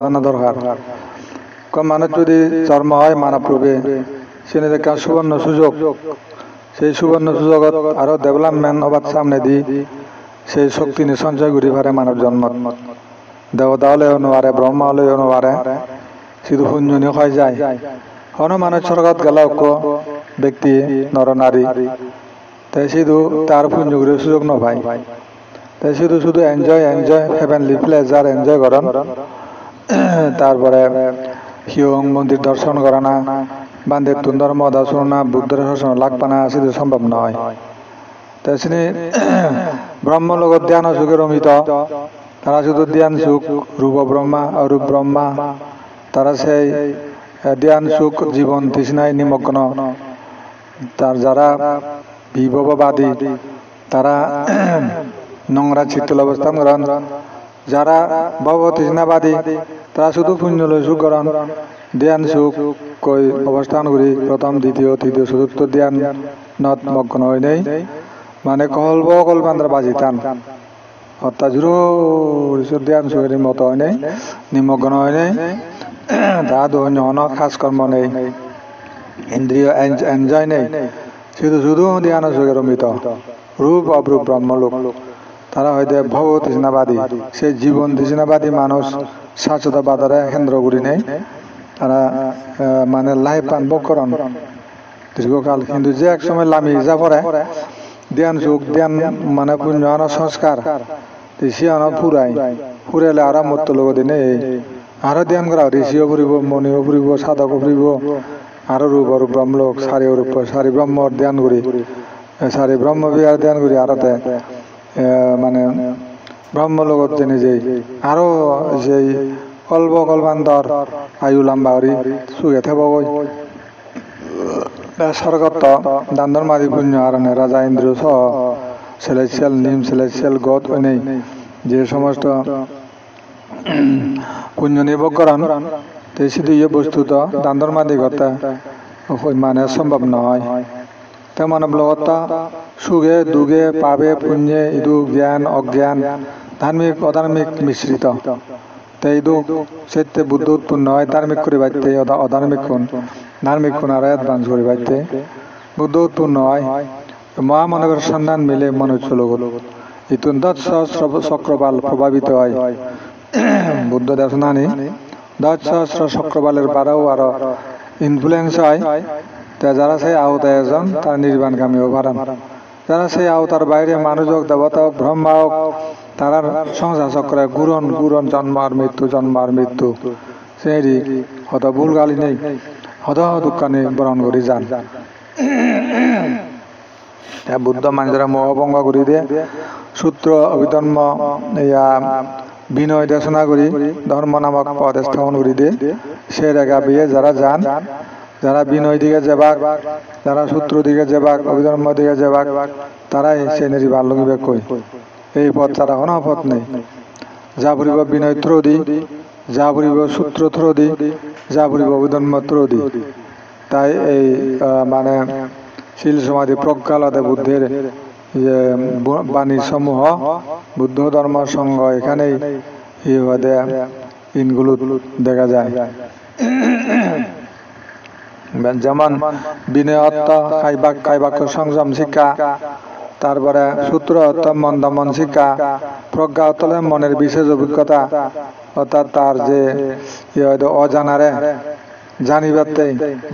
জানা দরকার। মানুষ যদি জন্ম হয় মানব রূপে সে একটা সুবর্ণ সুযোগ, সেই সুবর্ণ সুযোগত আরো ডেভেলপমেন্ট হবার সামনে দি সেই শক্তি নিয়ে সঞ্চয় করি পারে মানব জন্ম। দেবতা হলেও নোয়ারে, ব্রহ্মা হলেও নোয়ারে, শুধু পুঞ্জনী হয়ে যায়। হন মানুষ স্বর্গত গেল ব্যক্তি নর নারী, তাই শুধু তার পুঞ্জগুলির সুযোগ নপায়, তাই শুধু শুধু এনজয় হেভেনলি প্লেজার এনজয় করেন। তারপরে হিয়ং মন্দির দর্শন করা না, বান্ধের তুন ধর্ম দর্শন না, বুদ্ধের শাসন লাগবে না, শুধু সম্ভব নয়। তাই তিনি ব্রহ্মলোক ধ্যান সুখে রমিত, তারা শুধু ধ্যান সুখ, রূপ ব্রহ্মা অরূপ ব্রহ্মা, তারা সেই ধ্যান সুখ জীবন তৃষ্ণায় নিমগ্ন। তার যারা বিভববাদী তারা নোংরা চিত্তল অবস্থান করেন, যারা ভব তৃষ্ণাবাদী তারা শুধু পুণ্যলয় সুখ করেন। ধ্যান সুখ কই অবস্থান করি প্রথম দ্বিতীয় তৃতীয় চতুর্থ ধ্যান নত মগ্ন হয় নেই, মানে কল্পান্তরা বাজিতান অর্থাৎ জুড়ো ধ্যান সুখের মতো হয় নেই, নিমগ্ন হয় নেই, তা ধন্য খাস কর্ম নেই, ইন্দ্রিয় এনজয় নেই, শুধু শুধু ধ্যান সুখের অমিত রূপ অপরূপ ব্রহ্মলোক। তারা হয়তো ভব তৃষ্ণাবাদী, সেই জীবন তৃষ্ণাবাদী মানুষ শাশ্বতবাদরে কেন্দ্র করি নেই, তারা মানে লাইফ ভোগ করেন দীর্ঘকাল। কিন্তু যে এক সময় লামি যা পড়ে ধ্যান সুখ ধ্যান মানে পুণ্য সংস্কার সে ফুরাইলে আরো মত লোক দিনে আরো ধ্যান করা ঋষিও ফুরিব, মণিও ফুরিব, সাধকও ফুরিব, আরো রূপ অরূপ ব্রহ্মলোক সারি অরূপ সারি ব্রহ্ম ধ্যান করি, সারি ব্রহ্ম বিহার ধ্যান করি, আরতে মানে ব্রহ্মলোকত জেনে যাই আরো সেই কল্পান্তর আয়ু লম্বা করি সুখে থেব স্বর্গত দান্দর মাদি পুণ্য আরণে রাজা ইন্দ্র সহ সেলেসিয়াল নিম সেলেসিয়াল গত নেই যে সমস্ত পুণ্য নির্ভর করান, শুধু ইয়ে বস্তুত দান্দর মাদি কথা মানে সম্ভব নয়। তাই মানব লগতা সুখে দুঃখে পাবে পুণ্যে ইদু জ্ঞান অজ্ঞান ধার্মিক অধার্মিক মিশ্রিত। তাই ইদু সেতে বুদ্ধ উৎপন্ন হয় ধার্মিক করে বাইতে, অধার্মিক কোন ধার্মিক কোন আর অ্যাডভান্স করে বাইতে বুদ্ধ উৎপন্ন হয়। মহামানবের সন্ধান মিলে মনুষ্য লোক ইতুন 10 সহস্র চক্রবাল প্রভাবিত হয়। বুদ্ধ দেশনানি 10 সহস্র চক্রবালের বারাও আরো ইনফ্লুয়েন্স হয়। তা যারা সেই আওতায় একজন তারা নির্বাণগামীও পারেন, যারা সেই আওতার বাইরে মানুষ হোক দেবতা হোক ব্রহ্মা হোক তারা সংসার চক্রে গুরন জন্ম আর মৃত্যু সেই হত ভুল গালি নেই, হত দুঃখানি বরণ করি যান। বুদ্ধ মানুষরা মোহভঙ্গ করি দিয়ে সূত্র অভিধর্ম ইয়া বিনয় দেশনা করি ধর্ম নামক পদ স্থাপন করি দিয়ে সে রেখা বিয়ে যারা যান, যারা বিনয় দিকে যাবাক, যারা সূত্র দিকে যাবাক, অভিধর্ম দিকে যাবাক, তারাই সে নিজি ভাল লঙ্গিবে কই এই পথ ছাড়া কোনো পথ নেই। যা পড়িব বিনয় থ্রোদি, যা পড়িব সূত্র থ্রোদি, যা পড়িব অভিধর্ম থ্রোদি। তাই এই মানে শিল সমাধি প্রজ্ঞালতে বুদ্ধের যে বাণী সমূহ বুদ্ধ ধর্ম সঙ্গ এখানেই ইনগুলো দেখা যায়। যেমন বিনয়ত্ব কাইবাক্য সংযম শিক্ষা, তারপরে সূত্র অর্থ মন দমন শিক্ষা, প্রজ্ঞা অর্থ মনের বিশেষ অভিজ্ঞতা অর্থাৎ তার যে অজানারে জানিবাতে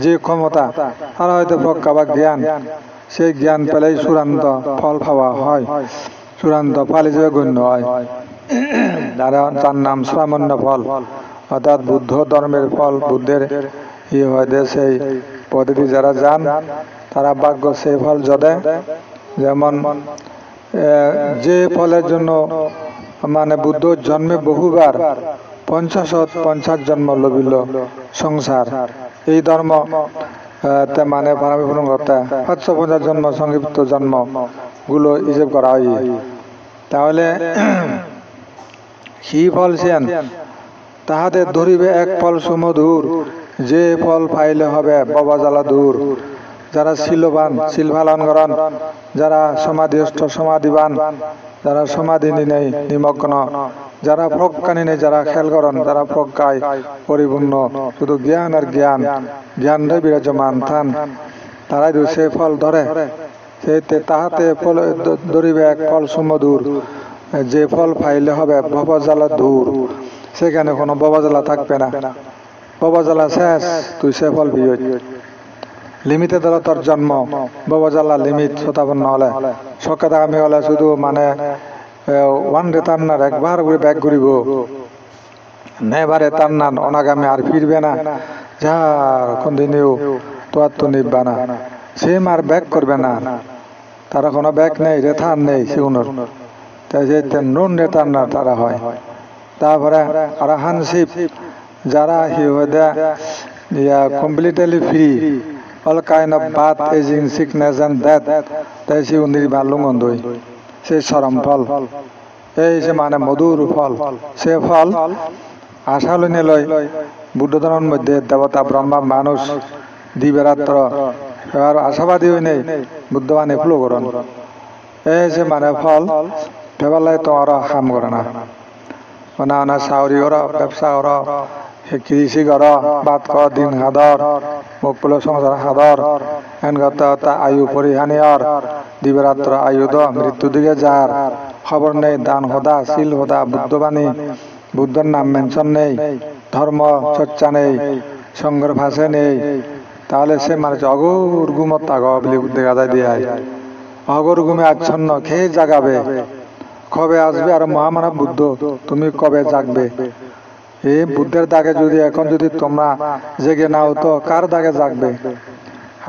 যে ক্ষমতা, আর হয়তো প্রজ্ঞা বা জ্ঞান, সেই জ্ঞান পেলেই চূড়ান্ত ফল পাওয়া হয়, চূড়ান্ত ফল হিসেবে গণ্য হয়। তার নাম শ্রামণ্য ফল অর্থাৎ বুদ্ধ ধর্মের ফল। বুদ্ধের সেই পদ্ধতি যারা যান তারা ভাগ্য সেই ফল যদে, যেমন যে ফলের জন্য মানে বুদ্ধ জন্মে বহুবার 50 জন্ম লবিল সংসার, এই ধর্ম মানে পারামি পূরণ করতে 550 জন্ম সংক্ষিপ্ত জন্ম গুলো হিসেব করা হয়। তাহলে কি ফল সেন তাহাদের ধরিবে এক ফল সুমধুর, যে ফল পাইলে হবে বাবা জ্বালা দূর। যারা শিলবান শিল পালন করেন, যারা সমাধিস্থ সমাধিবান, যারা সমাধি নেই নিমগ্ন, যারা প্রজ্ঞানী নেই, যারা খেয়াল করেন, যারা প্রজ্ঞায় পরিপূর্ণ, শুধু জ্ঞান আর জ্ঞান, জ্ঞানটাই বিরাজমান থান, তারাই সে ফল ধরে। সেইতে তাহাতে ফল ধরিবে এক ফল সুমধুর, যে ফল পাইলে হবে ভবজ্বালা দূর, সেখানে কোনো ভবজ্বালা থাকবে না। ভবজ্বালা শেষ, তুই সে ফল বিয়ে লিমিটে ধরো তোর জন্ম, ভবজ্বালা লিমিট শতাপন্ন হলে সকালে আমি হলে শুধু মানে ওয়ান ডে তার না, একবার করে ব্যাগ ঘুরিব, নেবারে তার না, অনাগামী আর ফিরবে না, যা কন্টিনিউ তোর তো নিবা না, সে আর ব্যাক করবে না, তারা কোনো ব্যাক নেই, রেথার নেই সেগুলোর, তাই যে নুন রেথার না তারা হয়। তারপরে আরহানশিপ, যারা completely free, all kind of birth, aging, sickness and death, তাই সে নির্বাণ লুঙ্গন্দই, সেই চরম ফল, এই যে মানে মধুর ফল, সে ফল আশা লইনে লয় বুদ্ধ ধর্মের মধ্যে দেবতা, ব্রহ্মা, মানুষ, দিবেরাত্র আর আশাবাদী হই নেই বুদ্ধবাণী ফ্লো করন, এই যে মানে ফল ফেবালাই তোমার কাম করে না, মানে আনা চাউরি কর, ব্যবসা কর, কৃষি কর, বাদ কর, দিন হাদর, মুকুল সংসার হাদর, এনগতা আয়ু পরিহানিয়র, দিবেরাত্র আয়ুধ, মৃত্যু দিকে যার খবর নেই, দান হদা, শিল হদা, বুদ্ধবাণী, বুদ্ধর নাম মেনশন নেই, ধর্ম চর্চা নেই, সঙ্গের ভাষা নেই, তাহলে সে মানে অগর গুমত তাগ বলে দেখা যায় দিয়ে, অগর গুমে আচ্ছন্ন, খেয়ে জাগাবে, কবে আসবে আর মহামানব বুদ্ধ, তুমি কবে জাগবে? এই বুদ্ধের দাগে যদি এখন যদি তোমরা জেগে নাও তো কার দাগে জাগবে?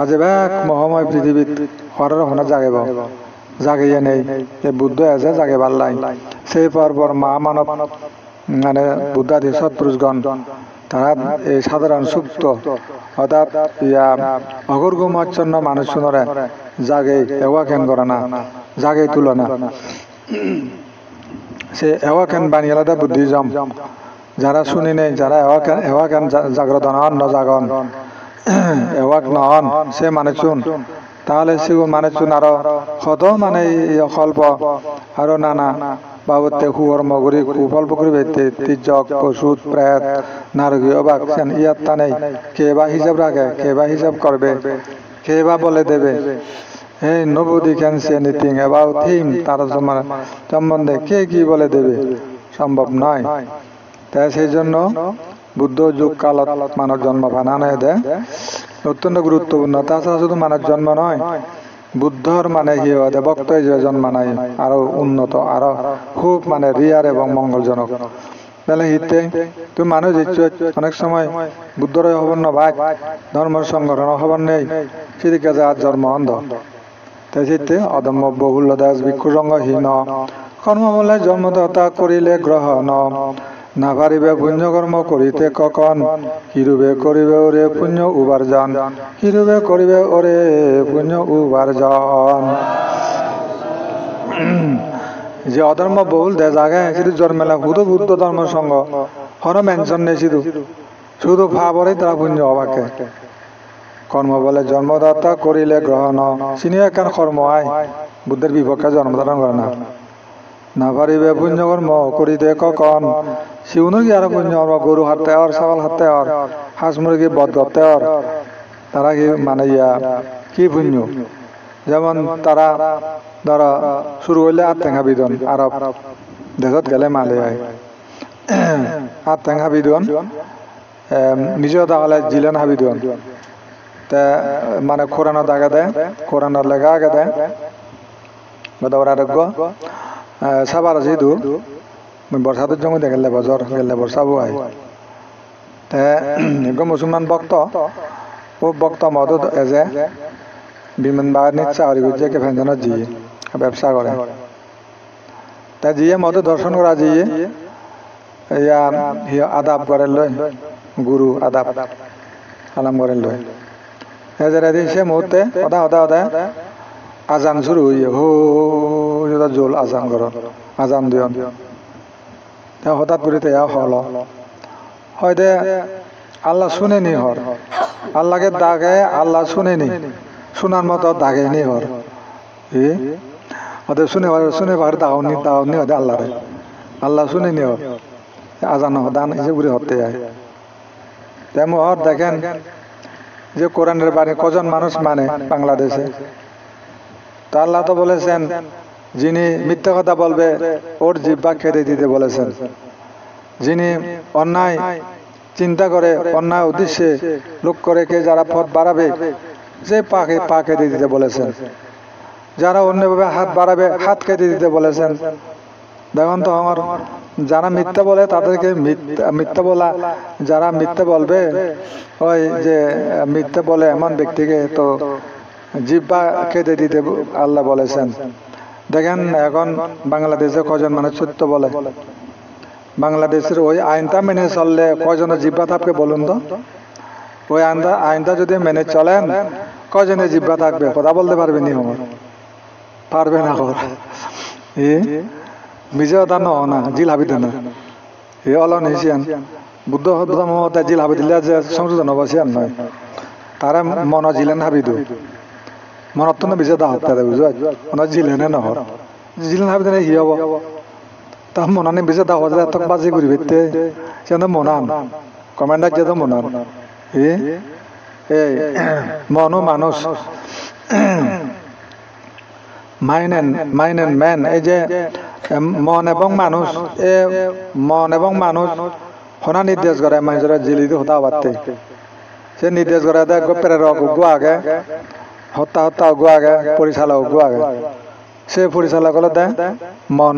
আজে এক মহাময় পৃথিবীত হরের হনা জাগেব, জাগিয়ে নেই, এই বুদ্ধ এসে জাগে পারলাই, সেই পর মহামানব মানে বুদ্ধাদি সৎপুরুষগণ তারা এই সাধারণ সুপ্ত অর্থাৎ অগর গুমাচ্ছন্ন মানুষ শুনরে জাগে এওয়াকেন করে না, জাগে তুলে না, সে এওয়াকেন বানিয়ে আলাদা বুদ্ধিজম, যারা শুনি নেই, যারা এওয়াকেন জাগ্রত নন, নজাগন এওয়াক নহন, সে মানে শুন, তাহলে সেগুন মানে শুন আরো কত মানে কল্প আরো নানা বাবতে কুকর্ম করি, কুফল পুকুরি বেতে, তির্যক, পশু, প্রেত, নারকী, অবাক, ইয়ার তা নেই, কে বা হিসাব রাখে, কে বা হিসাব করবে, কে বা বলে দেবে, এই nobody can say anything about him, তার সম্বন্ধে কে কি বলে দেবে, সম্ভব নয়। তাই সেই জন্য বুদ্ধ যুগ কালত মানব জন্ম বানানো দেয় অত্যন্ত গুরুত্বপূর্ণ। তাছাড়া শুধু মানব জন্ম নয়, বুদ্ধর মানে কি হয় বক্ত জন্ম নাই আরো উন্নত, আরো খুব মানে রিয়ার এবং মঙ্গলজনক। তাহলে হিতে তুমি মানুষ ইচ্ছু অনেক সময় বুদ্ধর খবর ন ভাই, ধর্ম সংগঠন খবর নেই, সেদিকে যার জন্ম অন্ধ, তাই সেতে অদম্য বহুল্য দাস ভিক্ষু সঙ্গহীন, কর্মবলে জন্মদাতা করিলে গ্রহণ, না পারিবে পুণ্যকর্ম করিতে কখন, কিরূপে করিবে ওরে পুণ্য উপার্জন, কিরূপে করিবে ওরে পুণ্য উপার্জন। যে অধর্ম বহুল দেশ আগে শুধু জন্মেলা শুধু বুদ্ধ ধর্ম সঙ্গ হর মেনশন নেই, শুধু ভাবরে তারা পুণ্য হবাকে, কর্ম বলে জন্মদাতা করিলে গ্রহণ, চিনিও একখান কর্ম আয় বুদ্ধের বিপক্ষে জন্মধারণ করে না, না পারিবে পুণ্যকর্ম করিতে কখন, শিউনো কি আরো পুণ্য গরু হারতে হর, ছাগল হারতে হর, হাঁস মুরগি বধ করতে হর, তারা কি মানে কি পুণ্য, যেমন তারা ধরো শুরু হইলে আর টেঙা বিদন, আরব দেশত গেলে মালে হয় আর টেঙা বিদন, নিজেও তাহলে জিলেন হাবিদন, তা মানে কোরআনের দাগে দেয়, কোরআনের লেখা আগে দেয়, আরোগ্য সাবার যেহেতু বর্ষাদের জমি গেলে বছর গেলে বর্ষাবো হয়, তা মুসলমান ভক্ত ও ভক্ত মত এজে বিমান বাহিনীর চাকরি করছে, কে ফেনজনের জিয়ে ব্যবসা করে, তা জিয়ে মতো দর্শন করা জিয়ে আদাব করে লয়, গুরু আদাব সালাম করে লয়, সে মুহূর্তে ওদা ওদা ওদা আজান শুরু হইয়ে হো জোল আজান কর, আজান দিয়ন, হঠাৎ করে হল হয়তো আল্লাহ শুনেনি হর, আল্লাহকে দাগে আল্লাহ শুনেনি, শোনার মতো দাগে নি হর, ওদের শুনে পারে দাওনি দাওনি হয়তো আল্লাহ আল্লাহ শুনে নিও আজান দান হিসেবে ঘুরে হতে যায় তেমন দেখেন যে কোরআনের বাণী কজন মানুষ মানে বাংলাদেশে তা আল্লাহ তো বলেছেন যিনি মিথ্যা কথা বলবে ওর জিহ্বা কেটে দিতে বলেছেন যিনি অন্যায় চিন্তা করে অন্যায় উদ্দেশ্যে লোক করে কে যারা পথ বাড়াবে যে পা কেটে দিতে বলেছেন যারা অন্যভাবে হাত বাড়াবে হাত কেটে দিতে বলেছেন দেখুন তো আমার যারা মিথ্যা বলে তাদেরকে মিথ্যা বলা যারা মিথ্যা বলবে ওই যে মিথ্যা বলে এমন ব্যক্তিকে তো জিহ্বা কেটে দিতে আল্লাহ বলেছেন দেখেন এখন বাংলাদেশে কজন মানুষ সত্য বলে বাংলাদেশের ওই আইনটা মেনে চললে কজনের জিহ্বা থাকবে বলুন তো ওই আইনটা যদি মেনে চলেন কজনের জিহ্বা থাকবে কথা বলতে পারবে নি আমার পারবে না নিজে ওটা না জিল হাবি দেন এ অলন হিসিয়ান বুদ্ধ মমতা জিল হাবি দিলে যে সংশোধন অবশ্যই নয় তারা মন জিলেন হাবি দু মনত তো বিজয় দা হত্যা দেবে বুঝো ওনার জিলেনে নহর জিলেন হাবি দিলে হি হব তা মনানে বিজয় দা হতে তক বাজি করি বেতে সে মনান কমান্ডার যে তো মনান এই মনো মানুষ মাইন্ড এন্ড ম্যান এই যে মন এবং মানুষ মন এবং মানুষ হনা নির্দেশ করে মানুষের জিলিদি হতা পারতে সে নির্দেশ করে দেয় প্রেরক গো আগে হত্যা গো আগে পরিচালক গো আগে সে পরিচালক হলো দেয় মন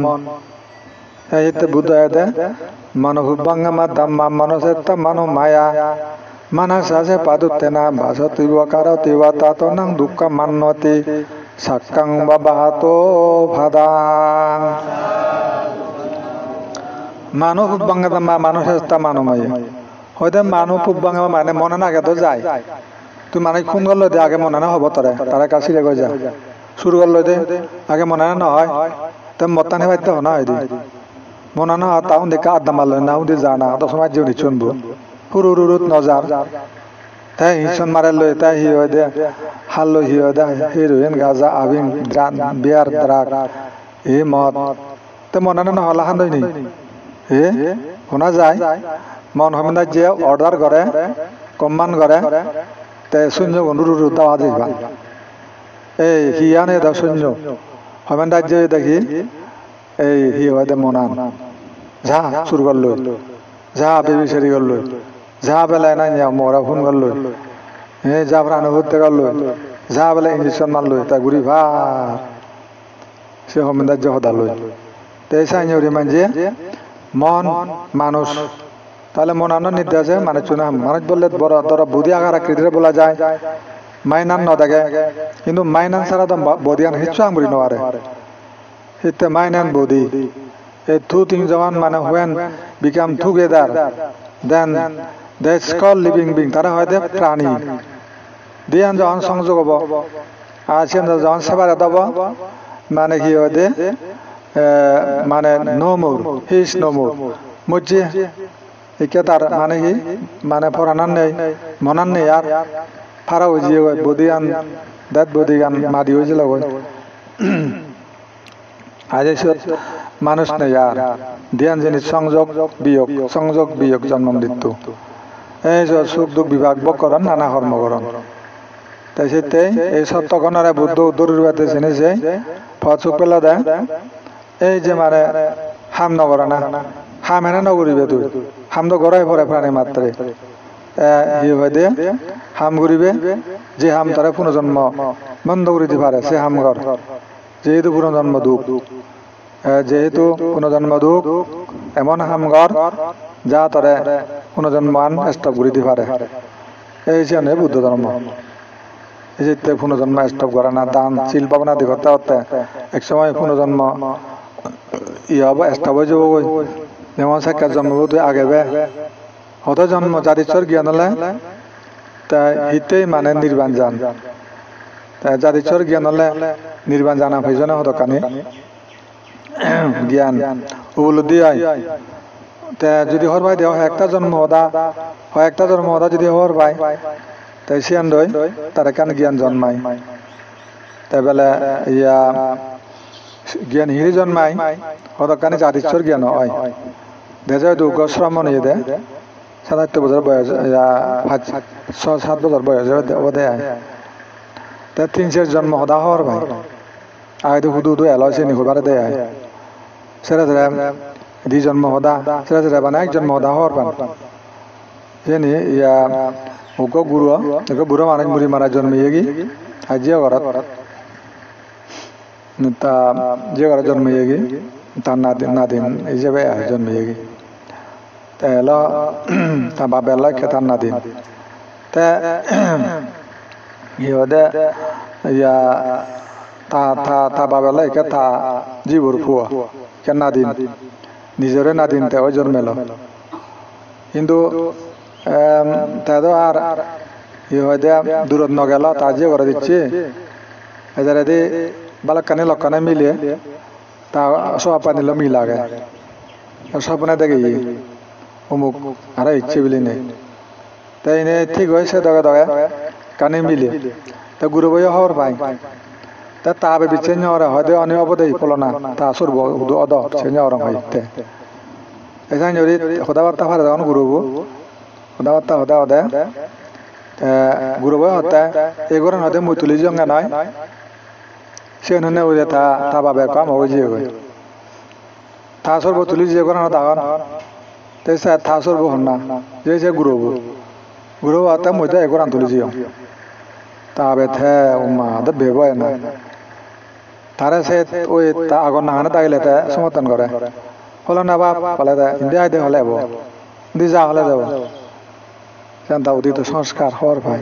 এই বুদ্ধ দেয় মনোভুবাঙ্গমা ধাম্মা মানুষের মানো মায়া মানসাসে পাদুতে না ভাসতিব কারতিব তাত নাং দুঃখ মান্যতি সাক্কাং বাবাতো ভাদাং মানব পুব্বাঙ্গা মানুষের মানমায় হয়তো মানব পুব্বাঙ্গা মানে মনে না তো যায় তুই মানে খুন করলো দে আগে মনে না হবো তারা কাছে রেগে যা শুরু করলো দে আগে মনে না হয় তো মতানে বাইতে হনা হয় দি মনে না তাও দেখে আড্ডা মারলো না উদি জানা তো সময় জীবনী চুনবো হুরুরুরুত নজার তাই হিসন মারে লই তাই হি হয় দে হাল্লো হি হয় দে হিরোইন গাজা আবিন বিয়ার দ্রাক এ মদ তো মনে না হলা হান নি শোনা যায় মন হমিনা যে অর্ডার করে কম্মান করে তে শূন্য নুরুরু দাওয়া দিবা এই হিয়ানে দা শূন্য হমিনা যে দেখি এই হি হয় দে মনান যা শুরু করলো যা বেবি সেরি করলো যা বেলায় না মরা ফোন করলো যা প্রাণ হত্যা করলো যা বেলা ইঞ্জেকশন মারলো তা ঘুরি ভার সে হমিন্দার যে হদালো তো এই সাইনি মানছে মন মানুষ তাহলে মনানো নির্দেশে মানে চুনা মানুষ বললে বড় ধরো বুদ্ধি আকার আকৃতিরে বলা যায় মাইনান ন দেখে কিন্তু মাইনান ছাড়া তো বদিয়ান হিচ্ছু আঙুরি নোয়ারে হিতে মাইনান বদি এই two things যখন মানে when become together then that's called living being তারা হয়তো প্রাণী দিয়ান যখন সংযোগ হব আর সে যখন সেবারে দেব মানে কি হয়তো মানে নো মোর হিস নো মোর মুজি একে তার মানে কি মানে পড়ানার নেই মনার নেই আর ফারা হয়েছে বদিয়ান দেখ বদিগান মাদি হয়েছিল আজ মানুষ নেই আর ধ্যান জিনিস সংযোগ বিয়োগ জন্ম মৃত্যু এই যে সুখ দুঃখ বিভাগ বকরণ নানা কর্মকরণ তাই সেতে এই সত্যগণারে বুদ্ধ দরুরবাতে জেনেছে ফল চোখ পেলা দেয় এই যে মানে হাম নগরে না হাম এনে নগরিবে তুই হাম তো গড়াই পড়ে প্রাণী মাত্রে ই হয়ে দে হাম ঘুরিবে যে হাম তারা পুনর্জন্ম বন্ধ করিতে পারে সে হাম ঘর যেহেতু পুনর্জন্ম দুঃখ যেহেতু পুনর্জন্ম দুঃখ এমন হামঘর যা তরে পুনর্জন্মান স্টপ করিতে পারে এই জন্য বুদ্ধ ধর্ম এই যে পুনর্জন্ম স্টপ করে না দান শিল পাবনা দিতে হতে এক সময় পুনর্জন্ম ই হব স্টপ হয়ে যাব যেমন সাক্ষাৎ জন্ম আগে বে হত জন্ম জাতিশ্বর জ্ঞান হলে তা হিতেই মানে নির্বাণ যান জাতিশ্বর জ্ঞান হলে নির্বাণ জানা হয়েছে না হত কানি জ্ঞান উপলব্ধি হয় যদি হর ভাই দেওয়া হয় একটা জন্ম হদা যদি হর ভাই তাই সিয়ান দই তার কেন জ্ঞান জন্মায় তাই বেলা ইয়া জ্ঞান হিরি জন্মাই হদকানি জাতিচ্ছর জ্ঞান হয় দেশে হয়তো শ্রম নিয়ে দেয় ৭৭ বছর বয়স ৬-৭ বছর বয়স দেয় তা ৩ জন্ম হদা হওয়ার ভাই আগে তো হুদু এলো সে নিহবারে দেয় সেরা সেরা ২ জন্ম হদা সেরা সেরা মানে ১ জন্ম হদা হওয়ার পান জানি ইয়া ওকে বুড়ো মানুষ মুড়ি মারা জন্মিয়ে গি আর যে ঘর তা যে ঘরে জন্মিয়ে গি তার নাদিন হিসেবে জন্মিয়ে গি তা এলো তা বাবা এলো খেতার নাদিন তা ইহদে ইয়া তা বাবা এলো একে তা জীবর ফুয়া কে নাদিন নিজেরে নাদিন তেও জন্মেলো কিন্তু তাদের আর ইহদে দূরত নগেল তা যে করে দিচ্ছে এদের বালকানি লক্ষণে মিলে তা সপানিল মিলাগে স্বপ্নে দেখে অমুক আর ইচ্ছে বলি নেই তাই নে ঠিক হয়েছে দগে দগে কানে মিলে তা গুরু বই হওয়ার পাই তা তাবে বিচ্ছে নেওয়ার হয়তো অনেক অবদাই পলো না তা সরব অদ সে নেওয়ার হইতে এখানে যদি হদাবার্তা ফারে তখন গুরুবু হদাবার্তা হদা হদে গুরু বই হতে এগোরেন হয়তো মুই তুলি জঙ্গা নয় সে নুনে ওই তা বাবে কাম হয়ে যে তা সরব তুলি যে করেন তখন তাই স্যার থা সরব হন না যে সে গুরু হতে মুই তো এগোরান তুলি যে তাবে থে উমা তো ভেব না তারা সে ওই তা আগর নাহানে তাইলে তে সমর্থন করে হলো না বাপ হলে ইন্ডিয়া আইতে হলে দি যা হলে যাব জানতা উদিত সংস্কার হওয়ার ভাই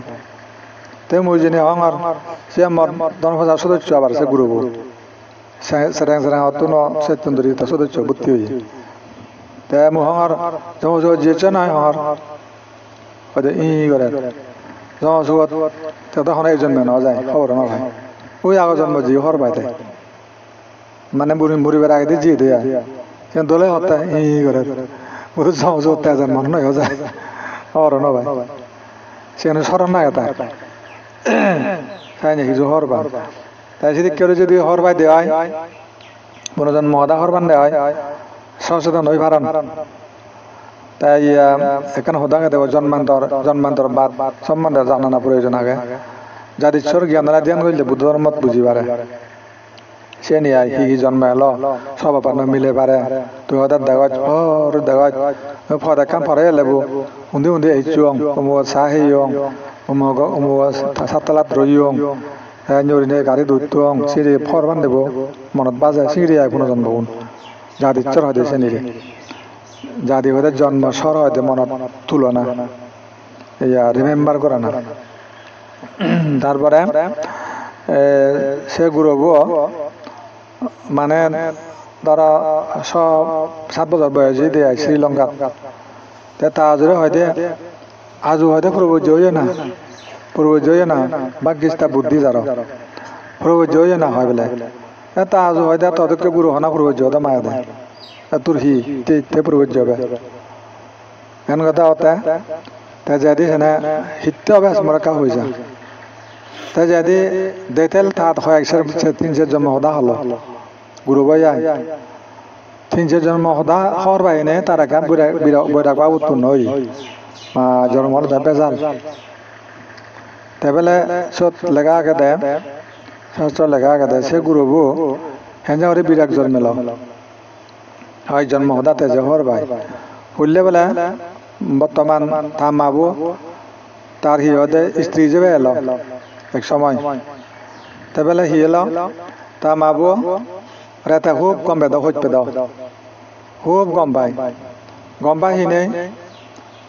তে মুই জেনে হঙর সে মর দনফাজা সদস্য আবার সে গুরু সেরেং সেরেং অতুন সেতুন্দরী তা সদস্য ভর্তি হয়ে তে মু হঙর জমা যেছে নাই হঙর হয়তো ই করে জমা সুগত তখন একজন মেন যায় খবর না ভাই ওই আগর জন্ম জি হর ভাই মানে বুড়ি বেড়া আগে দিয়ে দেয়া কিন্তু দলে হতে ই করে বুড়ো জমা সুগত তেজন মানুষ নয় যায় খবর না ভাই সেখানে স্মরণ না এটা তাই নাকি হর ভাই তাই যদি কেউ যদি হর ভাই দেওয়া হয় কোনজন মহদা হরবান দেওয়া হয় সচেতন হয়ে ভাড়ান তাই এখানে হদাকে দেব জন্মান্তর বাদ সম্বন্ধে জানানো প্রয়োজন আগে যার ঈশ্বর জ্ঞানরা ধ্যান করলে বুদ্ধ ধর্মত বুঝি পারে সে নিয়ে কি জন্ম এলো সব মিলে পারে তুই হঠাৎ দেখাত ফদা কাম ফরে লেবু উন্দি এই চুয়ং চাহি সাতলাত রইয়ং নরিনে গাড়ি দুটং সিঁড়ি ফরবান দেব মনত বাজে সিঁড়ি আয় কোনো জন্ম যার ইচ্ছর হয় সে নিরে যাদি হয়তো জন্ম সর হয়তো মনত তুলো না ইয়া রিমেম্বার করে না তারপরে সে গুরু মানে ধরা 7 বছর বয়সে দিয়ে শ্রীলঙ্কা তা আজরে হয়তো আজও হয়তো প্রবজ্য হয়ে না বাকিস্তা বুদ্ধি যারা প্রবজ্য হয়ে না হয় বলে তা আজও হয়তো তদকে গুরু হনা প্রবজ্য হতে মায়া দেয় তোর তে প্রবজ্য হবে এন কথা হতে তা যদি সেনে হিত্য হবে মরকা হয়ে যায় তা যদি দেতেল তাত হয় 300 জন্ম হদা হলো গুরু ভাই 300 জন্ম হদা হওয়ার বাইনে তারা কাম বৈরাগ বা উৎপন্ন হই জন্মর বেজাল তেবেলে সত লেগা আগে দেয় শাস্ত্র লেগা আগে দেয় সে গুরুবু হেঞ্জাওয়ারি বিরাগ জন্মেল হয় জন্ম হদা তেজে হর ভাই হইলে বলে বর্তমান থামাবো তার হি হদে স্ত্রী যাবে এলো এক সময় তেবেলে হি এলো থামাবো রেতে খুব কম বেদ হইত পেদ খুব গম পাই হি নেই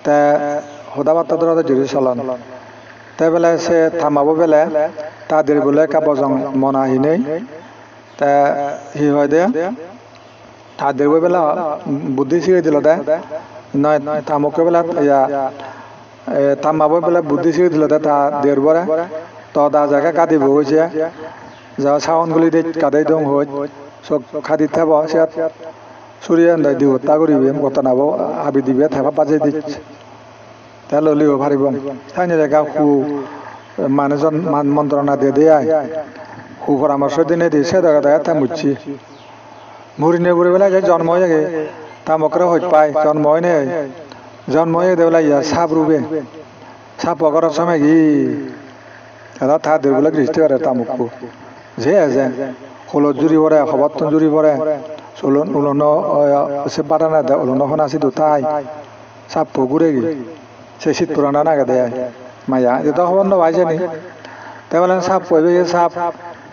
তে হদাবাত্তা ধরা জুড়ি চলন তাই বেলে সে থামাবো বেলে তাদের বলে কাবজং মনা হি নেই তা হি হয় দে তাদের বেলা বুদ্ধি শিখে দিল দে নয় থামকে বেলা ইয়া থামাবো বেলা বুদ্ধি শিখে দিল দে তা দের বরে তো দা জায়গা কাঁদিব হয়েছে যা চাউনগুলি দে কাদাই দং হই সব খাদি থাব সে সুরিয়ান দাই দিব তা করিবি কথা নাব আবি দিবে থাবা বাজে দিচ্ছে তা ললিও ভারিব তাই জায়গা খু মানুষজন মন্ত্রণা দিয়ে দেয় সুপরামর্শ দিনে দিছে দেখা দেখা তা মুচ্ছি মুড়িনে বুড়ি বেলা যে জন্ম হয়ে গে তা মকরে হইত পায় জন্ম হয় নেই জন্ম হয়ে দেবেলা ইয়া সাপ রুবে সাপ পকড়ার সময় কি এটা থা দেবলা দৃষ্টি করে তামুকু যে আছে হলত জুড়ি পরে খবরতন জুড়ি পরে চলন উলন সে বাটানা দেয় উলন এখন আসি দুটাই সাপ পুকুরে গি সে শীত পুরানা নাগে দেয় মায়া এটা খবর না ভাইছে নি তাই বলেন সাপ পড়বে সাপ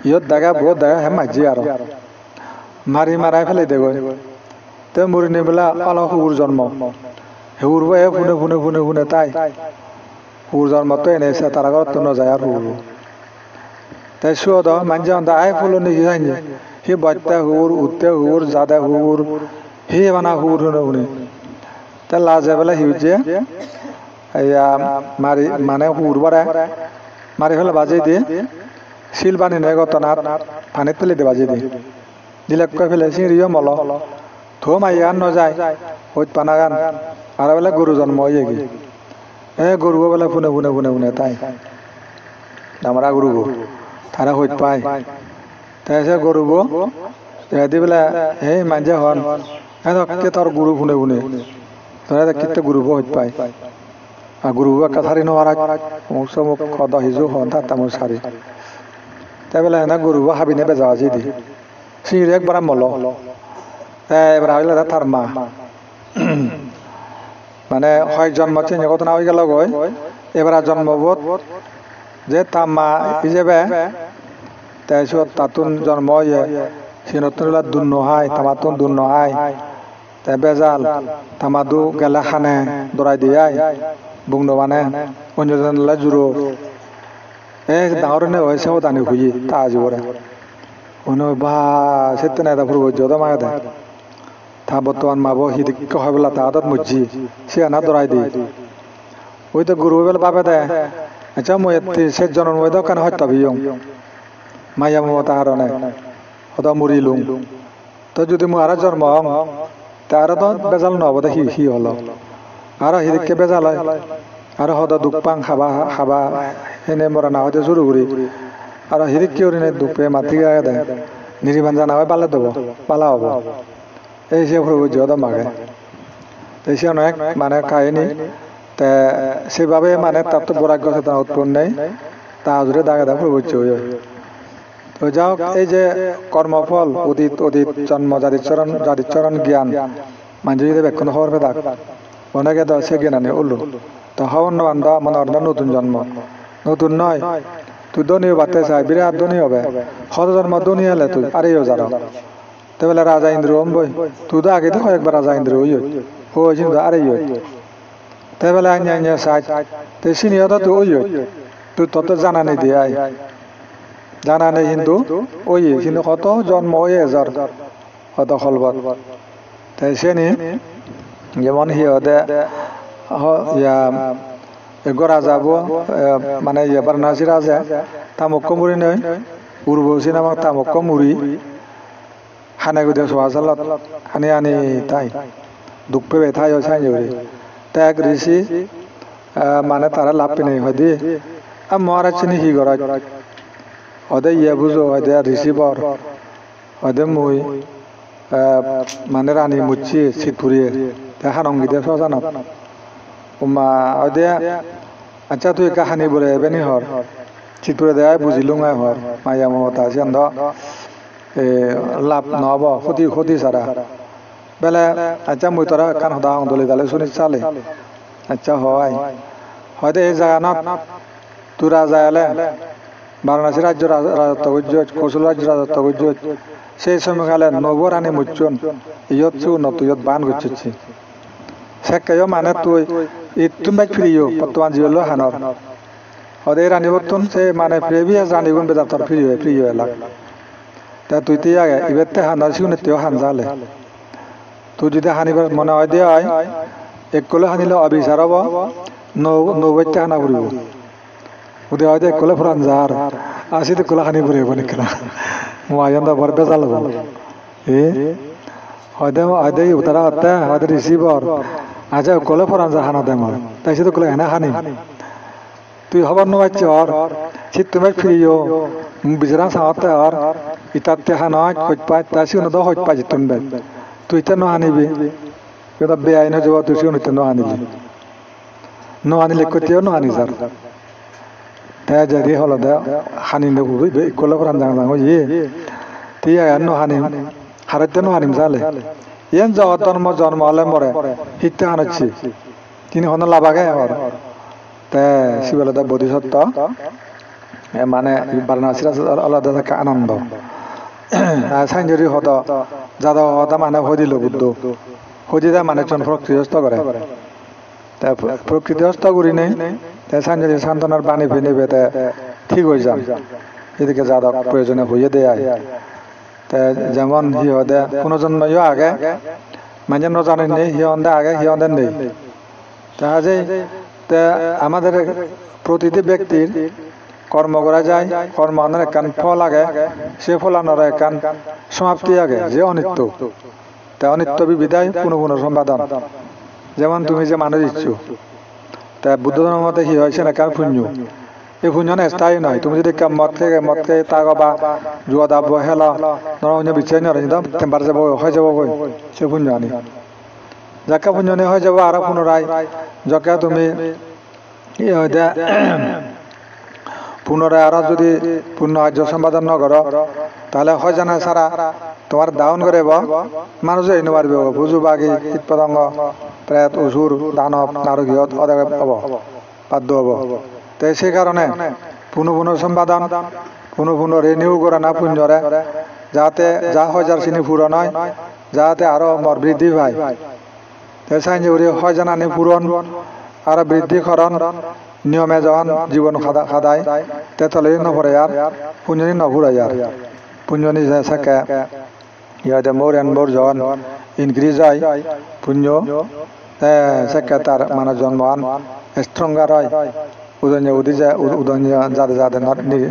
ইয়ত দেখা বহুত দেখা হে মাঝি আর মারি মারাই ফেলে দেব তো মুড়ি নিবেলা অলপ হুর জন্ম হুর বয়ে ফুনে ফুনে ফুনে ফুনে তাই হুর জন্ম তো এনেছে তারা ঘর তো নযায় আর হুর তাই শুয় দাও মানছে অন্ত আয় ফুল নিকি যায়নি হি বাচ্চা হুর উঠতে হুর জাদা হুর হি বানা হুর শুনে শুনে তা লাজে বেলা হিউজে মারি মানে হুর বাড়ায় মারি ফেলে বাজে দিয়ে শিল বানি নেই গতনাথ পানিত ফেলে দিয়ে বাজে দিয়ে দিলে কয় ফেলে চিংড়িও মল থো মাইয়া ন যায় হইত পানা গান আর বেলা গরু জন্ম হয়ে গি গরু বেলা ফুনে ফুনে ফুনে ফুনে তাই আমরা গরু গো তারা হইত পায় তাই সে গরু গো দি বেলা হে মাঞ্জা হন কে তোর গরু ফুনে ফুনে তোরা কিতে গরু হইত পায় আর গরু কাছারি নোয়ার মুখ চমুক খদ সিজু হন তার মোৰ সারি তাই বেলা না গরু হাবিনে বেজা আজি দি চিংড়ি একবার মল এবার হইলে তার মা মানে হয় জন্ম চেঞ্জ কত না হয়ে গেল গই এবার জন্মবোধ যে তার মা হিসেবে তাৰপিছত তাতোন জন্ম হয়ে সি নতুন দুন নহাই তামাতুন দুন নহাই তাই বেজাল তামাদু গেলা খানে দৰাই দিয়াই বুংনো মানে অন্যজনলে জুৰো ডাঙৰ নে হৈছে দানি খুঁজি তা আজিবৰে ono ba setna da furbo joda ma da ta botwan ma bo hidik ko habla ta adat mujji se ana dorai di oi to guru bel babe da acha mo ette se jonon mo da kan hotta biyong maya mo ta harone oda murilung to jodi mo ara jormo ta ara to bezal no boda hi holo ara hidik ke bezal ara hoda dukpang khaba ene mora na hote juru guri আর হিরিক কি ওরিনে দুপে মাতি গায়ে দেয় নিরিবান জানা হয় পালে দেবো পালা হবো এই সে ফুরবো জিওদা মাগে এই সে অনেক মানে কাহিনী তে সেভাবে মানে তার তো বরাগ্য চেতনা উৎপন্ন নেই তা জুড়ে দাগে দাগে ফুরবো তো যাও এই যে কর্মফল উদিত অদিত জন্ম জাতিচরণ জ্ঞান মানুষ যদি বেক্ষণ হওয়ার পেদাক অনেকে তো সে জ্ঞান আনে উল্লু তো হওয়ার বান্ধা মানে অর্থাৎ নতুন জন্ম নতুন নয় তুই ধনীয় বাড়তে চাই বিরাট ধনী হবে শত জন্ম ধনী হলে তুই আরেও যারা তো বলে রাজা ইন্দ্র বই তুই তো আগে তো একবার রাজা ইন্দ্র হয়েছিল আরেই তাই বলে আইন সাইজ তো সিনিয়র তো ওই তুই তত জানা নেই দিয়ে আয় জানা নেই কিন্তু ওই কিন্তু কত জন্ম ওই এজার কত খলবত তাই সে নি যেমন হিয়দে গড়া যাব মানে এবার নাচি রাজা তামক্ক মুড়ি নয় উর্বশী নামক তামক্ক মুড়ি হানে গুদে সোহাজালত হানি আনি তাই দুঃখ পেবে তাই সাই জরি তাই এক ঋষি মানে তারা লাভ পেনে হয় দি আর মহারাজ চিনি হি গড়াই ওদের ইয়ে বুঝো ওদের ঋষি বর ওদের মুই মানে রানী মুচ্ছি শীত ফুরিয়ে তাই হানঙ্গি দে সজানত উমা ওদে আচ্ছা তুই কাহানি বলে বেনি হর চিতুরে দেয় বুঝিলুং আয় হর মায়া মমতা সেন্দ লাভ নহব ক্ষতি সারা বেলে আচ্ছা মুই তোরা কান সদা দলি দালে শুনি চালে আচ্ছা হয় হয়তো এই জায়গা তুই রাজা এলে বারাণসী রাজ্য রাজত্ব গুজ কৌশল রাজ্য রাজত্ব গুজ সেই সময়কালে নবরানী মুচ্ছন ইয়ত চু নতু ইয়ত বান গুচ্ছি সেকাইও মানে তুই ইতুন বাইক ফিরিও বর্তমান জীবন হানর ওদের রানী বর্তন সে মানে প্রেভিয়াস রানী গুণ বেজার তোর ফ্রি হয়ে লাগ তা তুই তুই আগে এবারতে হানার শিখুন তেও হান যালে তুই যদি হানিবার মনে হয় দিয়ে হয় এক কলে হানিলে অবিচার হব নৌবাইতে হানা ফুরিব ওদের হয়তো এক কলে ফুরান যার আসিতে কলে হানি ফুরিব নিকেলা মায়ান দা বড় বেজাল হব হয়তো উতারা হত্যা হয়তো রিসিভার আচ্ছা কলে ফরান যা হানা দেয় তাই সে তো কলে হেনা হানি তুই হবার নবাচ্ছি আর শীত তুমি ফিরিও বিজরা সাঁতে আর ইতাতে হানয় হইত পাই তা সিউন দ হইত পাই জিতুন বে তুই তে ন আনিবি কিন্তু বেআইন যাব তুই সিউন তে ন আনিলি ন আনিলে কইতেও ন আনি যার তা যদি হলো দে হানি নে বুবি বে কলা ফরান জাং জাং ইয়ে তুই আর ন হানি হারাতে ন হানিম জালে ইয়ান জগৎ জন্ম হলে মরে হিতে হানছি তিনি হন লাভাগে আর তে শিবলে দা বোধিসত্ত্ব মানে বারাণসীর আলাদা থাকে আনন্দ সাইঞ্জরি হত যাদা হতা মানে হদিল বুদ্ধ হদিদা মানে চন প্রকৃতিস্থ করে প্রকৃতিস্থ করি নেই সাইঞ্জরি সান্তনার বাণী ফিনিবে ঠিক হয়ে যান এদিকে যাদা প্রয়োজনে হইয়ে দেয় যেমন হি হদে কোনো জন্মইও আগে মানে ন জানেন নেই হিয়ন্দে আগে হিয়ন্দে নেই তাহাজে আমাদের প্রতিটি ব্যক্তির কর্ম করা যায় কর্ম আনার একান ফল আগে সে ফল আনার একান সমাপ্তি আগে যে অনিত্য তা অনিত্য বিবিধায় পুনঃ পুনঃ সম্পাদন যেমন তুমি যে মানুষ ইচ্ছু তা বুদ্ধ ধর্মের মতে কি হয়েছে না কার পুণ্য এই পুণ্য না স্থায়ী নয় তুমি যদি মদ খেয়ে তাগ বা জুয়া দাব হেলা ধর অন্য বিচার নয় টেম্পার যাব হয়ে যাব বই সে পুণ্য আনি যাকে পুণ্য নিয়ে হয়ে যাব আরো পুনরায় যাকে তুমি পুনরায় আরো যদি পূর্ণ আর্য সম্পাদন ন করো তাহলে হয় জানা সারা তোমার দাউন করে মানুষ এই পারবে বুঝু বাগি কীট পতঙ্গ প্রেত অসুর দানব নারকীয় হব বাধ্য হব তো সেই কারণে পুনঃ সম্পাদন পুনঃ রেনিউ করে না পুঞ্জরে যাতে যা হয় যার চিনি পূরণ হয় যাতে আরো মর বৃদ্ধি পায় তো সাইন হয় জানানি পূরণ আর বৃদ্ধিকরণ নিয়মে যখন জীবন খাদায় তেতলে নভরে আর পুঞ্জনি নভুরাই আর পুঞ্জনি সাকে ইয়াতে মোর এন্ড মোর যখন ইনক্রিজ হয় পুঞ্জ সাকে তার মানে জন্মান স্ট্রঙ্গার হয় উদয় যাদের যাদের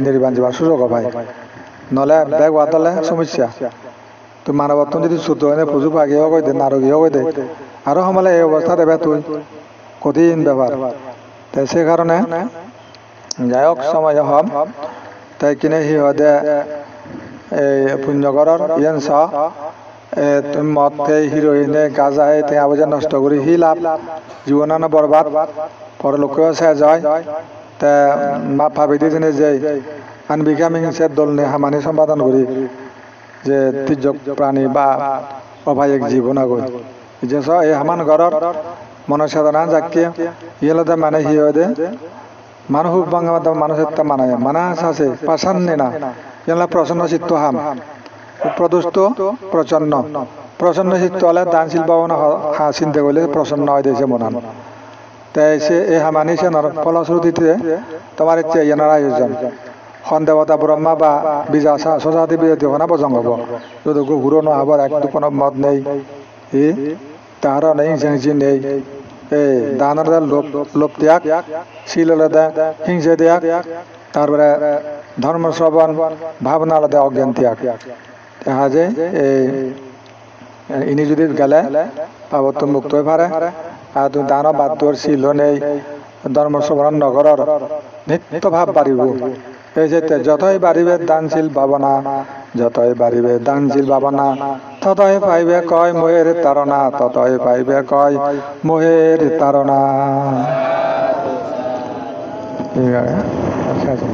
নির্বাণ যাবার সুযোগ হয় নলে ব্যাগ বাতলে সমস্যা তো মানবত্ব যদি শুদ্ধ হয় পুজো পাগিয়েও কই দে নারকীয় কই দে আরো সমলে এই অবস্থা দেবে তুই কঠিন ব্যাপার তাই সে কারণে যাই হোক সময় হব তাই কিনে হি হদে এই পুণ্যকরর ইয়ান সা তুমি মদ খেয়ে হিরোইনে গাঁজা তে আবজা নষ্ট করি হি লাভ জীবনানো বরবাদ পরলোকেও সে যায় তা মা ভাবি দিনে যে আনবিকামিং সে দল নে হামানি সম্পাদন করি যে তির্যক প্রাণী বা অভায়িক জীবন আগই যে এই হামান ঘরর মনসাধনা যাকে ইয়েলাদা মানে হি হদে মানুষ বাংলা মানুষের তা মানায় মানাস আছে পাশান্নে না ইয়ালা প্রসন্ন চিত্ত হাম প্রদুষ্ট প্রচন্ন চিত্ত হলে দানশীল ভাবনা চিন্তা করলে প্রসন্ন হয় দেশে মনান তাই সে এই হামানি সে ফলশ্রুতিতে তোমার ইচ্ছে ইয়ানার আয়োজন সন্দেবতা ব্রহ্মা বা বিজা সজাতি বিরোধী হনা বজং হব যদি ঘুরনো আবার এক দুপন মদ নেই তাহার নেই হিংসি নেই এই দানের লোভ ত্যাগ শিল হিংসে ত্যাগ তারপরে ধর্ম শ্রবণ ভাবনা আলাদা অজ্ঞান ত্যাগ দেখা যায় ইনি যদি গেলে পাবত মুক্ত হয়ে পারে আর তুমি দান বাদ্যর শিল নেই ধর্ম শ্রবণ নগরর নিত্য ভাব বাড়িব এই যে যতই বাড়িবে দানশীল ভাবনা যতই বাড়িবে দানশীল ভাবনা ততই পাইবে কয় মোহের তারণা ততই পাইবে কয় মোহের তারণা ঠিক আছে